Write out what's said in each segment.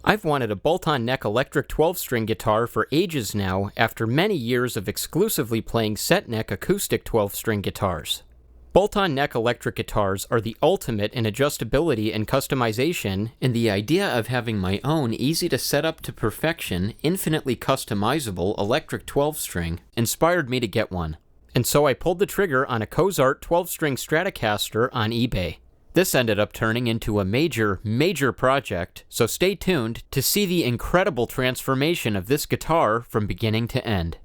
I've wanted a bolt-on neck electric 12-string guitar for ages now after many years of exclusively playing set neck acoustic 12-string guitars. Bolt-on neck electric guitars are the ultimate in adjustability and customization, and the idea of having my own easy to set up to perfection, infinitely customizable electric 12-string inspired me to get one. And so I pulled the trigger on a Cozart 12-string Stratocaster on eBay. This ended up turning into a major project, so stay tuned to see the incredible transformation of this guitar from beginning to end.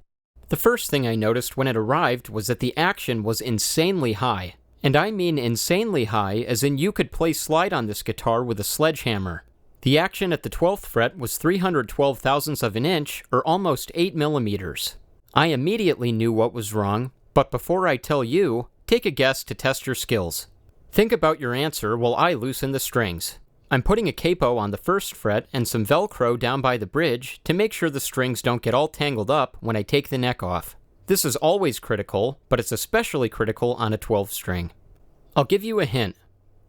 The first thing I noticed when it arrived was that the action was insanely high. And I mean insanely high as in you could play slide on this guitar with a sledgehammer. The action at the 12th fret was 312 thousandths of an inch, or almost 8 millimeters. I immediately knew what was wrong, but before I tell you, take a guess to test your skills. Think about your answer while I loosen the strings. I'm putting a capo on the 1st fret and some Velcro down by the bridge to make sure the strings don't get all tangled up when I take the neck off. This is always critical, but it's especially critical on a 12-string. I'll give you a hint.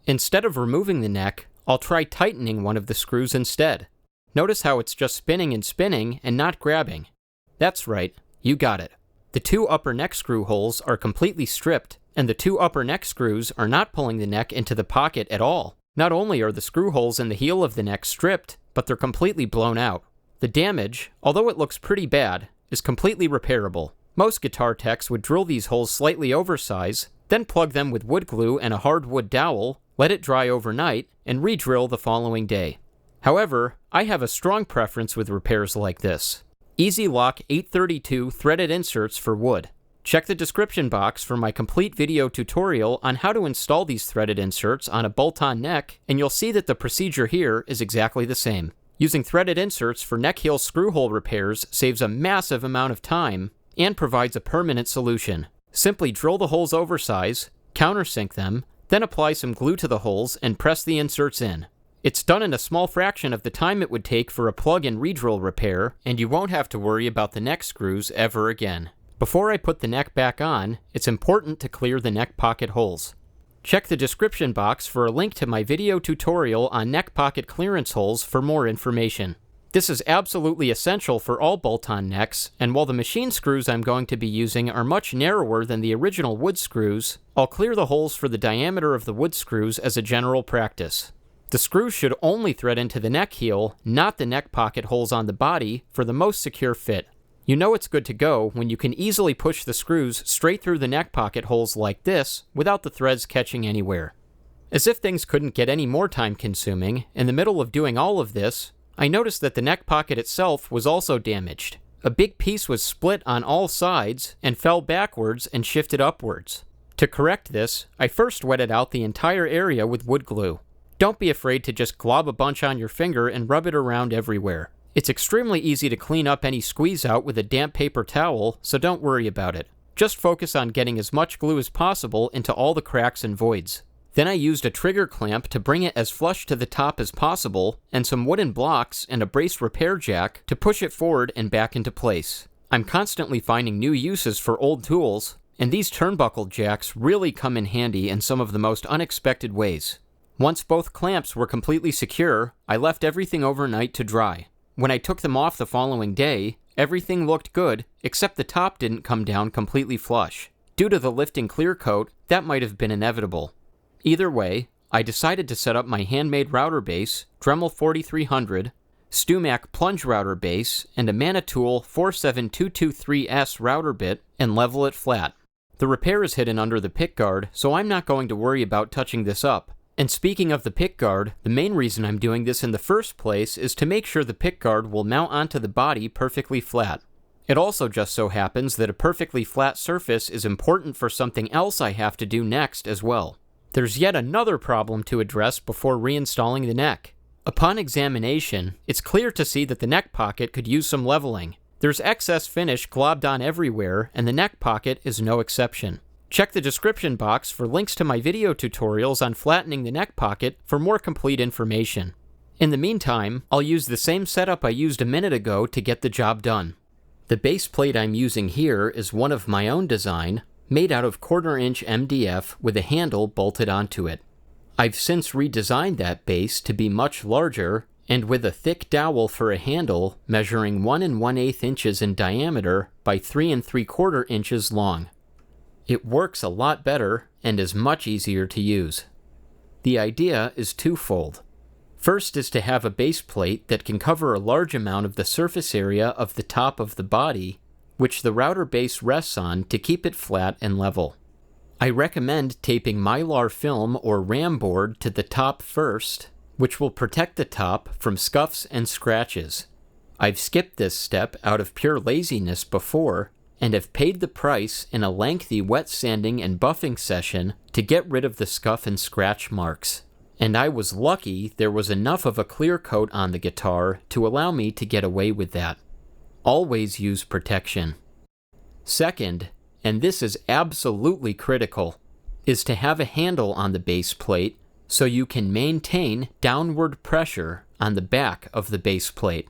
Instead of removing the neck, I'll try tightening one of the screws instead. Notice how it's just spinning and not grabbing. That's right, you got it. The 2 upper neck screw holes are completely stripped, and the 2 upper neck screws are not pulling the neck into the pocket at all. Not only are the screw holes in the heel of the neck stripped, but they're completely blown out. The damage, although it looks pretty bad, is completely repairable. Most guitar techs would drill these holes slightly oversized, then plug them with wood glue and a hardwood dowel, let it dry overnight, and re-drill the following day. However, I have a strong preference with repairs like this. Easy Lock 832 threaded inserts for wood. Check the description box for my complete video tutorial on how to install these threaded inserts on a bolt-on neck, and you'll see that the procedure here is exactly the same. Using threaded inserts for neck heel screw hole repairs saves a massive amount of time and provides a permanent solution. Simply drill the holes oversize, countersink them, then apply some glue to the holes and press the inserts in. It's done in a small fraction of the time it would take for a plug-in re-drill repair, and you won't have to worry about the neck screws ever again. Before I put the neck back on, it's important to clear the neck pocket holes. Check the description box for a link to my video tutorial on neck pocket clearance holes for more information. This is absolutely essential for all bolt-on necks, and while the machine screws I'm going to be using are much narrower than the original wood screws, I'll clear the holes for the diameter of the wood screws as a general practice. The screws should only thread into the neck heel, not the neck pocket holes on the body, for the most secure fit. You know it's good to go when you can easily push the screws straight through the neck pocket holes like this without the threads catching anywhere. As if things couldn't get any more time-consuming, in the middle of doing all of this, I noticed that the neck pocket itself was also damaged. A big piece was split on all sides and fell backwards and shifted upwards. To correct this, I first wetted out the entire area with wood glue. Don't be afraid to just glob a bunch on your finger and rub it around everywhere. It's extremely easy to clean up any squeeze out with a damp paper towel, so don't worry about it. Just focus on getting as much glue as possible into all the cracks and voids. Then I used a trigger clamp to bring it as flush to the top as possible, and some wooden blocks and a brace repair jack to push it forward and back into place. I'm constantly finding new uses for old tools, and these turnbuckle jacks really come in handy in some of the most unexpected ways. Once both clamps were completely secure, I left everything overnight to dry. When I took them off the following day, everything looked good, except the top didn't come down completely flush. Due to the lifting clear coat, that might have been inevitable. Either way, I decided to set up my handmade router base, Dremel 4300, StewMac plunge router base, and a Manitool 47223S router bit, and level it flat. The repair is hidden under the pickguard, so I'm not going to worry about touching this up. And speaking of the pickguard, the main reason I'm doing this in the first place is to make sure the pickguard will mount onto the body perfectly flat. It also just so happens that a perfectly flat surface is important for something else I have to do next as well. There's yet another problem to address before reinstalling the neck. Upon examination, it's clear to see that the neck pocket could use some leveling. There's excess finish globbed on everywhere, and the neck pocket is no exception. Check the description box for links to my video tutorials on flattening the neck pocket for more complete information. In the meantime, I'll use the same setup I used a minute ago to get the job done. The base plate I'm using here is one of my own design, made out of 1/4 inch MDF with a handle bolted onto it. I've since redesigned that base to be much larger, and with a thick dowel for a handle measuring 1 1/8 inches in diameter by 3 3/4 inches long. It works a lot better and is much easier to use. The idea is twofold. First is to have a base plate that can cover a large amount of the surface area of the top of the body, which the router base rests on to keep it flat and level. I recommend taping mylar film or RAM board to the top first, which will protect the top from scuffs and scratches. I've skipped this step out of pure laziness before, and have paid the price in a lengthy wet sanding and buffing session to get rid of the scuff and scratch marks. And I was lucky there was enough of a clear coat on the guitar to allow me to get away with that. Always use protection. Second, and this is absolutely critical, is to have a handle on the base plate so you can maintain downward pressure on the back of the base plate.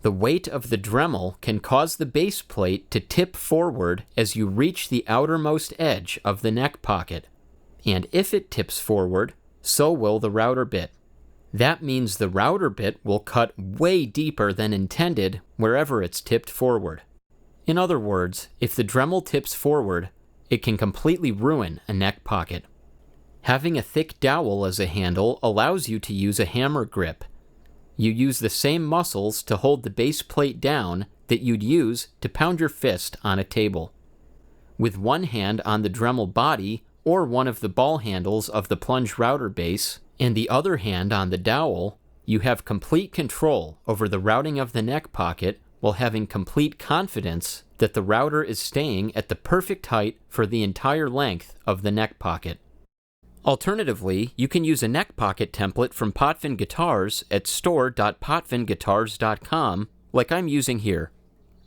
The weight of the Dremel can cause the base plate to tip forward as you reach the outermost edge of the neck pocket, and if it tips forward, so will the router bit. That means the router bit will cut way deeper than intended wherever it's tipped forward. In other words, if the Dremel tips forward, it can completely ruin a neck pocket. Having a thick dowel as a handle allows you to use a hammer grip. You use the same muscles to hold the base plate down that you'd use to pound your fist on a table. With one hand on the Dremel body or one of the ball handles of the plunge router base, and the other hand on the dowel, you have complete control over the routing of the neck pocket while having complete confidence that the router is staying at the perfect height for the entire length of the neck pocket. Alternatively, you can use a neck pocket template from Potvin Guitars at store.potvinguitars.com like I'm using here.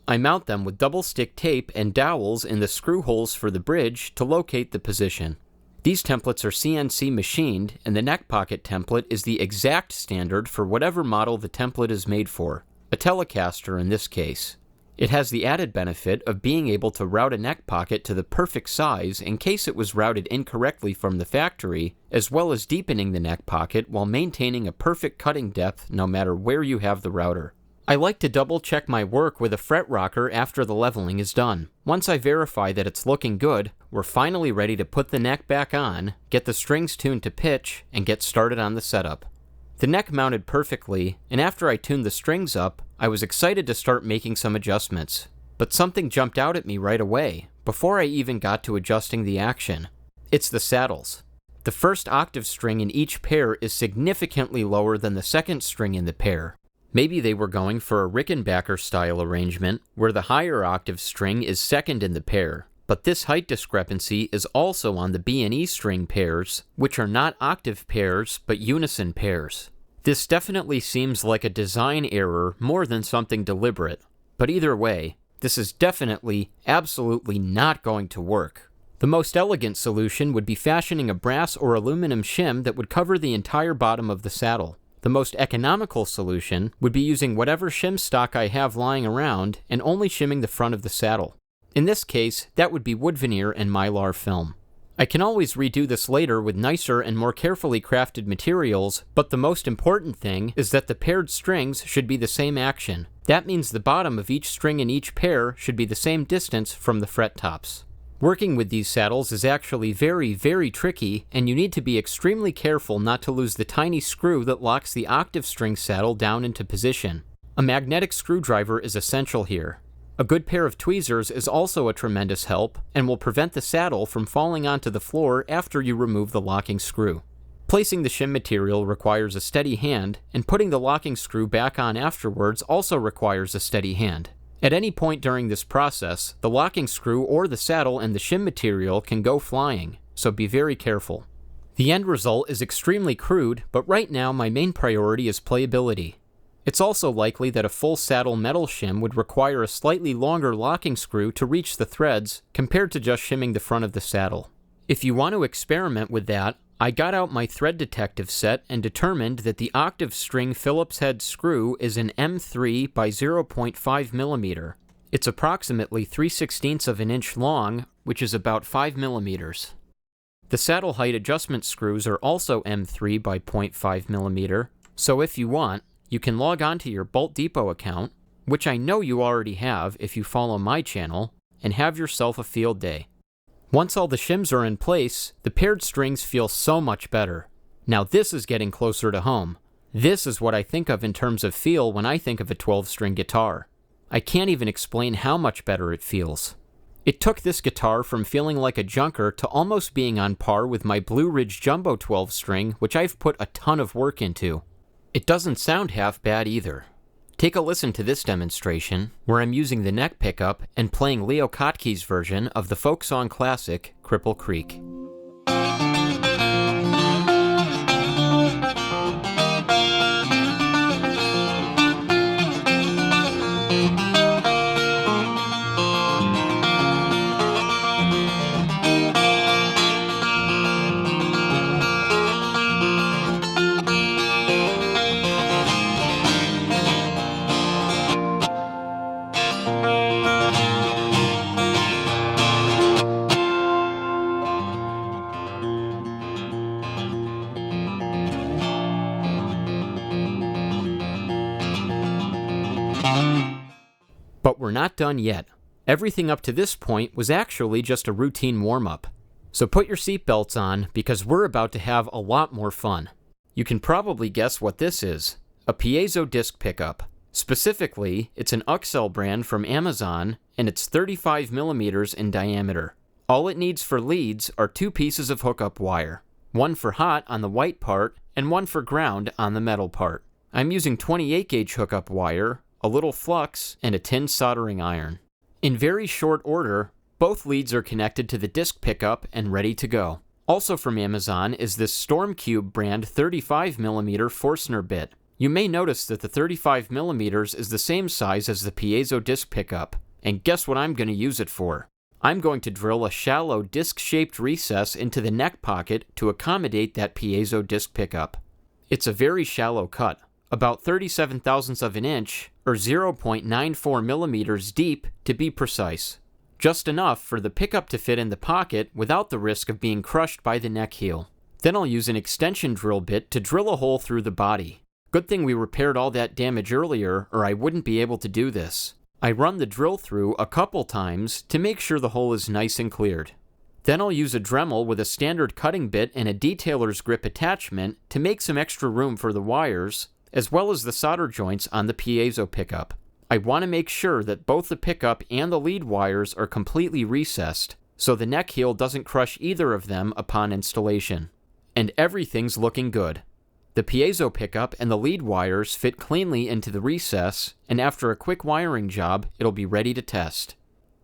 I mount them with double stick tape and dowels in the screw holes for the bridge to locate the position. These templates are CNC machined, and the neck pocket template is the exact standard for whatever model the template is made for, a Telecaster in this case. It has the added benefit of being able to route a neck pocket to the perfect size in case it was routed incorrectly from the factory, as well as deepening the neck pocket while maintaining a perfect cutting depth no matter where you have the router. I like to double check my work with a fret rocker after the leveling is done. Once I verify that it's looking good, we're finally ready to put the neck back on, get the strings tuned to pitch, and get started on the setup. The neck mounted perfectly, and after I tuned the strings up, I was excited to start making some adjustments. But something jumped out at me right away, before I even got to adjusting the action. It's the saddles. The first octave string in each pair is significantly lower than the second string in the pair. Maybe they were going for a Rickenbacker style arrangement, where the higher octave string is second in the pair, but this height discrepancy is also on the B and E string pairs, which are not octave pairs, but unison pairs. This definitely seems like a design error more than something deliberate, but either way, this is definitely, absolutely not going to work. The most elegant solution would be fashioning a brass or aluminum shim that would cover the entire bottom of the saddle. The most economical solution would be using whatever shim stock I have lying around and only shimming the front of the saddle. In this case, that would be wood veneer and mylar film. I can always redo this later with nicer and more carefully crafted materials, but the most important thing is that the paired strings should be the same action. That means the bottom of each string in each pair should be the same distance from the fret tops. Working with these saddles is actually very, very tricky, and you need to be extremely careful not to lose the tiny screw that locks the octave string saddle down into position. A magnetic screwdriver is essential here. A good pair of tweezers is also a tremendous help and will prevent the saddle from falling onto the floor after you remove the locking screw. Placing the shim material requires a steady hand, and putting the locking screw back on afterwards also requires a steady hand. At any point during this process, the locking screw or the saddle and the shim material can go flying, so be very careful. The end result is extremely crude, but right now my main priority is playability. It's also likely that a full saddle metal shim would require a slightly longer locking screw to reach the threads compared to just shimming the front of the saddle. If you want to experiment with that, I got out my thread detective set and determined that the octave string Phillips head screw is an M3 by 0.5 millimeter. It's approximately 3/16 of an inch long, which is about 5 millimeters. The saddle height adjustment screws are also M3 by 0.5 millimeter, so if you want, you can log on to your Bolt Depot account, which I know you already have if you follow my channel, and have yourself a field day. Once all the shims are in place, the paired strings feel so much better. Now this is getting closer to home. This is what I think of in terms of feel when I think of a 12-string guitar. I can't even explain how much better it feels. It took this guitar from feeling like a junker to almost being on par with my Blue Ridge Jumbo 12-string, which I've put a ton of work into. It doesn't sound half bad either. Take a listen to this demonstration, where I'm using the neck pickup and playing Leo Kottke's version of the folk song classic, Cripple Creek. But we're not done yet. Everything up to this point was actually just a routine warm-up. So put your seatbelts on, because we're about to have a lot more fun. You can probably guess what this is. A piezo disc pickup. Specifically, it's an Uxel brand from Amazon, and it's 35mm in diameter. All it needs for leads are 2 pieces of hookup wire. One for hot on the white part, and one for ground on the metal part. I'm using 28-gauge hookup wire, a little flux, and a tin soldering iron. In very short order, both leads are connected to the disc pickup and ready to go. Also from Amazon is this Stormcube brand 35mm Forstner bit. You may notice that the 35mm is the same size as the piezo disc pickup, and guess what I'm going to use it for? I'm going to drill a shallow disc-shaped recess into the neck pocket to accommodate that piezo disc pickup. It's a very shallow cut, about 37 thousandths of an inch, or 0.94mm deep to be precise. Just enough for the pickup to fit in the pocket without the risk of being crushed by the neck heel. Then I'll use an extension drill bit to drill a hole through the body. Good thing we repaired all that damage earlier, or I wouldn't be able to do this. I run the drill through a couple times to make sure the hole is nice and cleared. Then I'll use a Dremel with a standard cutting bit and a detailer's grip attachment to make some extra room for the wires, as well as the solder joints on the piezo pickup. I want to make sure that both the pickup and the lead wires are completely recessed, so the neck heel doesn't crush either of them upon installation. And everything's looking good. The piezo pickup and the lead wires fit cleanly into the recess, and after a quick wiring job, it'll be ready to test.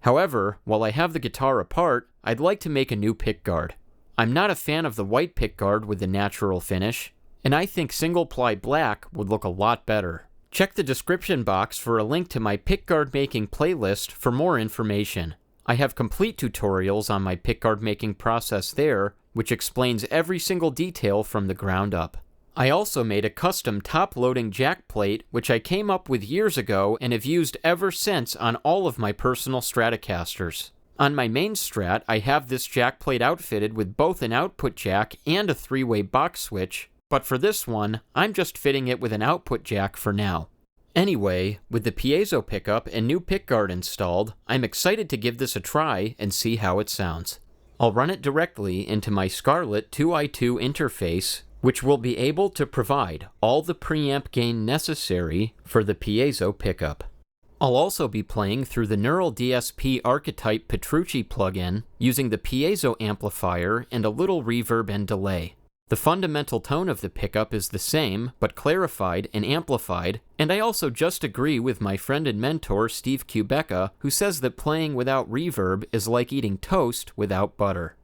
However, while I have the guitar apart, I'd like to make a new pickguard. I'm not a fan of the white pickguard with the natural finish, and I think single-ply black would look a lot better. Check the description box for a link to my pickguard making playlist for more information. I have complete tutorials on my pickguard making process there, which explains every single detail from the ground up. I also made a custom top-loading jack plate, which I came up with years ago and have used ever since on all of my personal Stratocasters. On my main Strat, I have this jack plate outfitted with both an output jack and a 3-way box switch, but for this one, I'm just fitting it with an output jack for now. Anyway, with the piezo pickup and new pickguard installed, I'm excited to give this a try and see how it sounds. I'll run it directly into my Scarlett 2i2 interface, which will be able to provide all the preamp gain necessary for the piezo pickup. I'll also be playing through the Neural DSP Archetype Petrucci plugin using the piezo amplifier and a little reverb and delay. The fundamental tone of the pickup is the same, but clarified and amplified, and I also just agree with my friend and mentor Steve Kubecka, who says that playing without reverb is like eating toast without butter.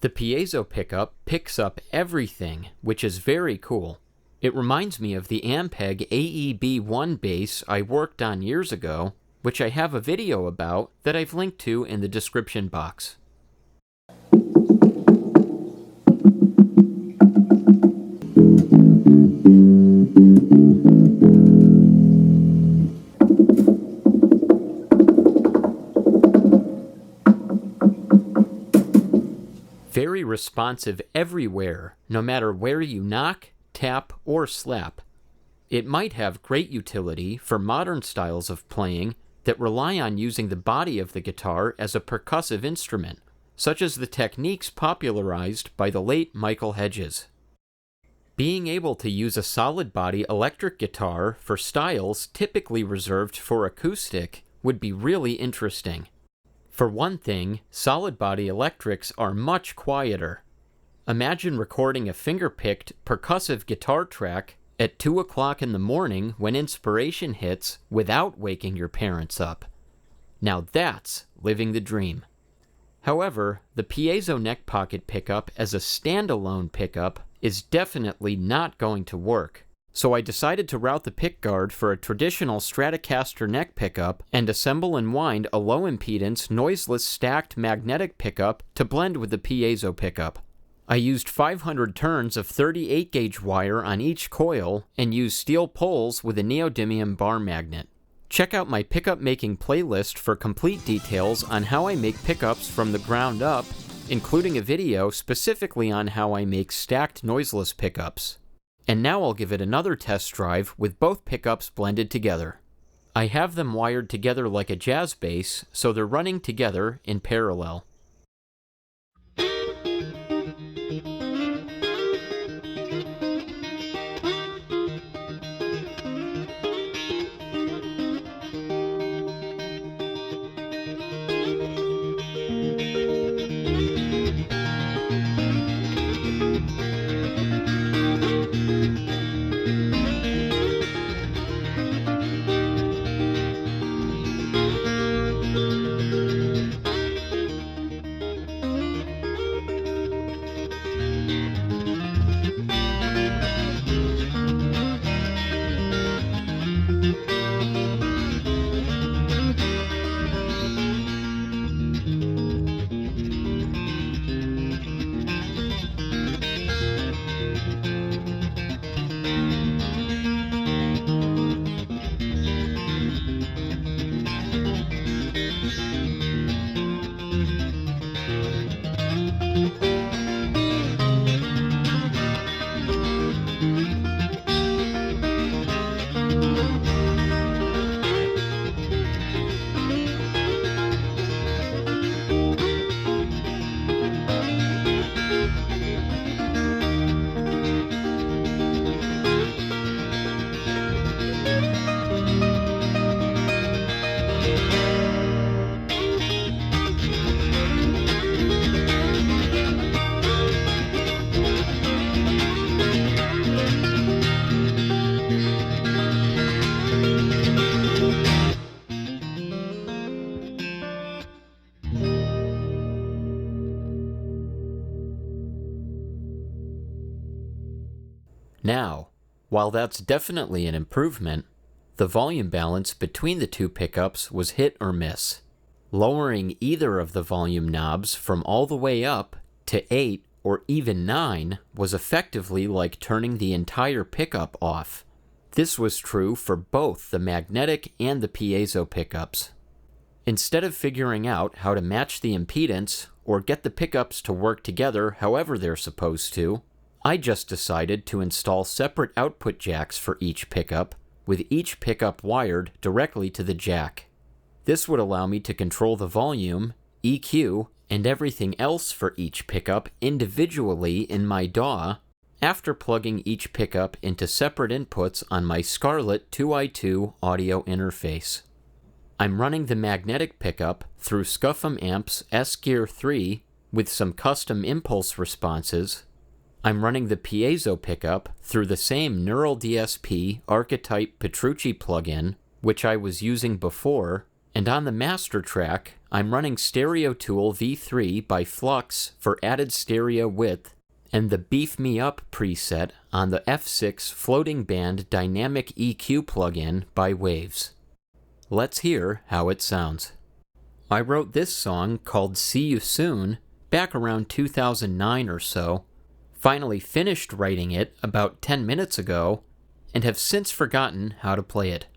The piezo pickup picks up everything, which is very cool. It reminds me of the Ampeg AEB1 bass I worked on years ago, which I have a video about that I've linked to in the description box. Very responsive everywhere, no matter where you knock, tap, or slap. It might have great utility for modern styles of playing that rely on using the body of the guitar as a percussive instrument, such as the techniques popularized by the late Michael Hedges. Being able to use a solid body electric guitar for styles typically reserved for acoustic would be really interesting. For one thing, solid body electrics are much quieter. Imagine recording a finger-picked, percussive guitar track at 2 o'clock in the morning when inspiration hits without waking your parents up. Now that's living the dream. However, the piezo neck pocket pickup as a standalone pickup is definitely not going to work. So I decided to route the pickguard for a traditional Stratocaster neck pickup and assemble and wind a low-impedance, noiseless stacked magnetic pickup to blend with the piezo pickup. I used 500 turns of 38-gauge wire on each coil and used steel poles with a neodymium bar magnet. Check out my pickup making playlist for complete details on how I make pickups from the ground up, including a video specifically on how I make stacked noiseless pickups. And now I'll give it another test drive with both pickups blended together. I have them wired together like a jazz bass, so they're running together in parallel. Now, while that's definitely an improvement, the volume balance between the two pickups was hit or miss. Lowering either of the volume knobs from all the way up to 8 or even 9 was effectively like turning the entire pickup off. This was true for both the magnetic and the piezo pickups. Instead of figuring out how to match the impedance or get the pickups to work together however they're supposed to, I just decided to install separate output jacks for each pickup, with each pickup wired directly to the jack. This would allow me to control the volume, EQ, and everything else for each pickup individually in my DAW after plugging each pickup into separate inputs on my Scarlett 2i2 audio interface. I'm running the magnetic pickup through Scuffum Amps S-Gear 3 with some custom impulse responses. I'm running the piezo pickup through the same Neural DSP Archetype Petrucci plugin, which I was using before, And on the master track, I'm running Stereo Tool V3 by Flux for added stereo width, and the Beef Me Up preset on the F6 Floating Band Dynamic EQ plugin by Waves. Let's hear how it sounds. I wrote this song called See You Soon back around 2009 or so, finally finished writing it about 10 minutes ago, and have since forgotten how to play it.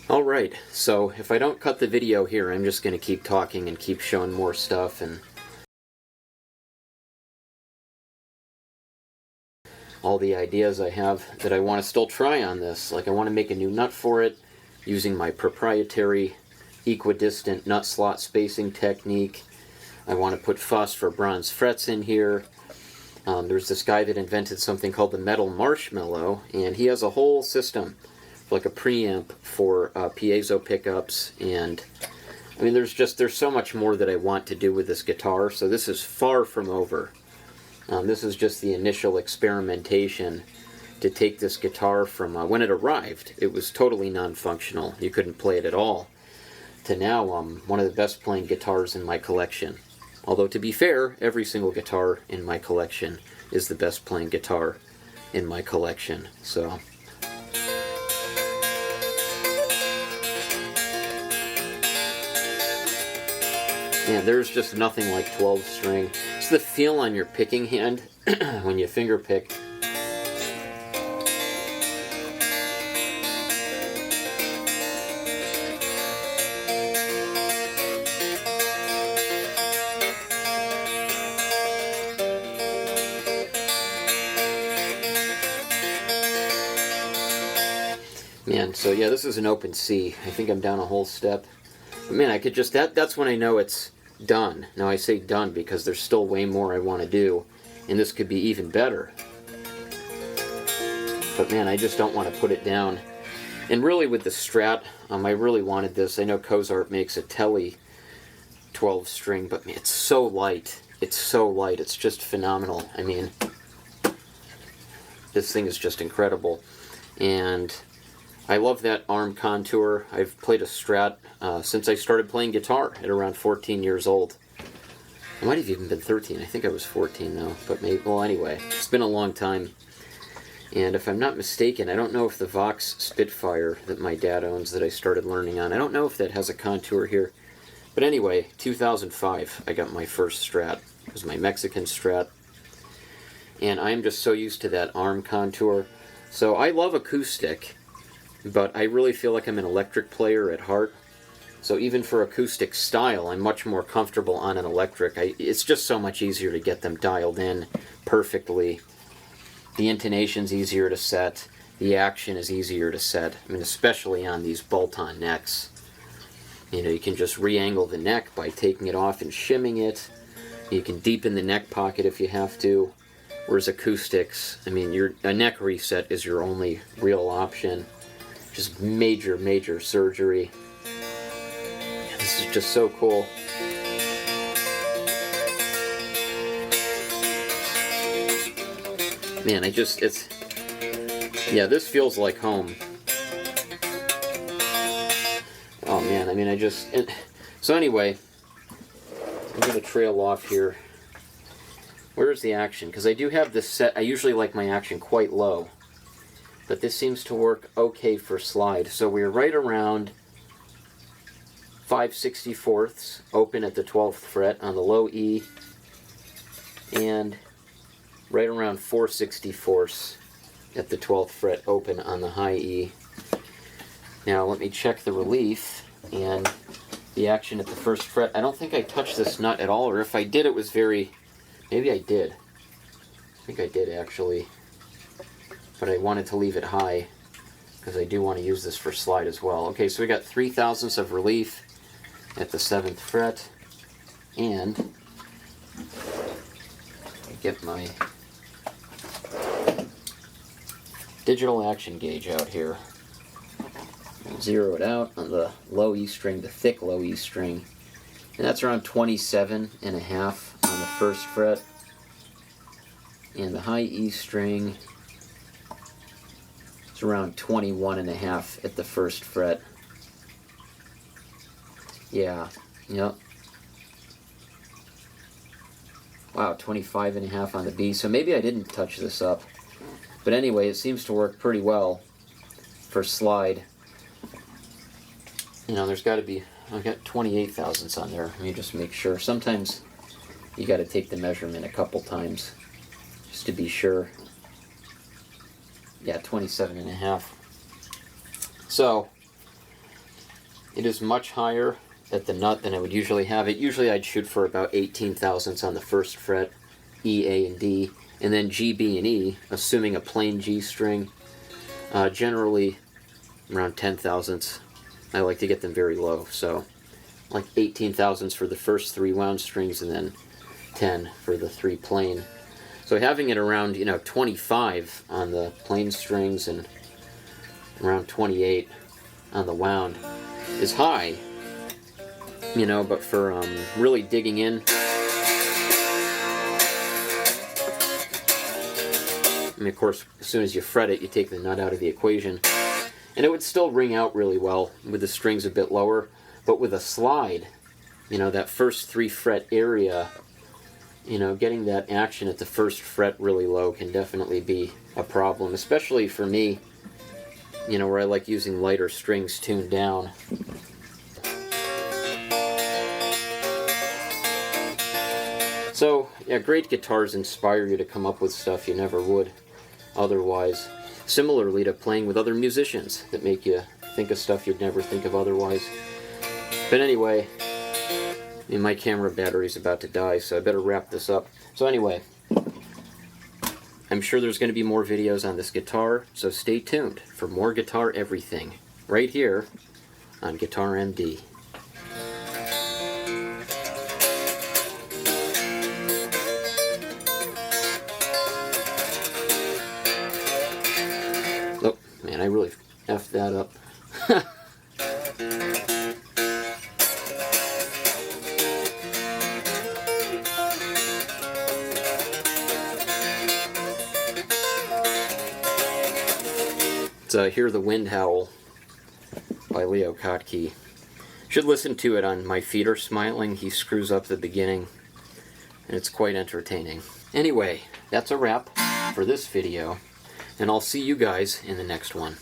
Alright, so if I don't cut the video here, I'm just going to keep talking and keep showing more stuff and all the ideas I have that I want to still try on this. Like I want to make a new nut for it using my proprietary equidistant nut slot spacing technique. I want to put phosphor bronze frets in here. There's this guy that invented something called the metal marshmallow, and he has a whole system, like a preamp for piezo pickups, and I mean there's so much more that I want to do with this guitar, so this is far from over. This is just the initial experimentation to take this guitar from when it arrived, it was totally non-functional, you couldn't play it at all, to now one of the best playing guitars in my collection. Although to be fair, every single guitar in my collection is the best playing guitar in my collection, so yeah, there's just nothing like 12 string. It's the feel on your picking hand when you finger pick. Man, so yeah, this is an open C. I think I'm down a whole step. But man, I could just, that's when I know it's done. Now I say done because there's still way more I want to do, and this could be even better. But man, I just don't want to put it down. And really with the Strat, I really wanted this. I know Cozart makes a Telly 12 string, but man, it's so light. It's so light. It's just phenomenal. I mean, this thing is just incredible. And I love that arm contour. I've played a Strat since I started playing guitar at around 14 years old. I might have even been 13. I think I was 14 though. But maybe, well, anyway, it's been a long time. And if I'm not mistaken, I don't know if the Vox Spitfire that my dad owns that I started learning on, I don't know if that has a contour here. But anyway, 2005, I got my first Strat. It was my Mexican Strat. And I'm just so used to that arm contour. So I love acoustic, but I really feel like I'm an electric player at heart. So even for acoustic style, I'm much more comfortable on an electric. It's just so much easier to get them dialed in perfectly. The intonation's easier to set. The action is easier to set. I mean, especially on these bolt-on necks. You know, you can just re-angle the neck by taking it off and shimming it. You can deepen the neck pocket if you have to. Whereas acoustics, I mean, a neck reset is your only real option. Just major, major surgery. This is just so cool. Man, yeah, this feels like home. Oh man, I mean, so anyway, I'm going to trail off here. Where's the action? Because I do have this set, I usually like my action quite low. But this seems to work okay for slide. So we're right around 5/64ths, open at the 12th fret on the low E, and right around 4/64ths at the 12th fret open on the high E. Now let me check the relief and the action at the first fret. I don't think I touched this nut at all, or if I did, it was very, maybe I did. I think I did actually, but I wanted to leave it high because I do want to use this for slide as well. Okay, so we got 3/1000ths of relief at the 7th fret, and I get my digital action gauge out here. Zero it out on the low E string, the thick low E string, and that's around 27.5 on the first fret, and the high E string is around 21.5 at the first fret. Yeah, yep. Wow, 25.5 on the B, so maybe I didn't touch this up. But anyway, it seems to work pretty well for slide. You know, there's got to be, I've got 28/1000ths on there. Let me just make sure. Sometimes you got to take the measurement a couple times just to be sure. Yeah, 27.5. So it is much higher at the nut than I would usually have it. Usually I'd shoot for about 18/1000ths on the first fret, E, A, and D, and then G, B, and E, assuming a plain G string, generally around 10/1000ths. I like to get them very low, so like 18/1000ths for the first 3 wound strings and then 10 for the 3 plain. So having it around, 25 on the plain strings and around 28 on the wound is high, but for really digging in, I mean, of course, as soon as you fret it, you take the nut out of the equation. And it would still ring out really well with the strings a bit lower. But with a slide, that first 3 fret area, getting that action at the first fret really low can definitely be a problem. Especially for me, where I like using lighter strings tuned down. So, yeah, great guitars inspire you to come up with stuff you never would otherwise. Similarly to playing with other musicians that make you think of stuff you'd never think of otherwise. But anyway, my camera battery's about to die, so I better wrap this up. So anyway, I'm sure there's going to be more videos on this guitar, so stay tuned for more guitar everything, right here on Guitar MD. Oh, man, I really effed that up. It's Hear the Wind Howl by Leo Kottke. Should listen to it on My Feet Are Smiling. He screws up the beginning, and it's quite entertaining. Anyway, that's a wrap for this video, and I'll see you guys in the next one.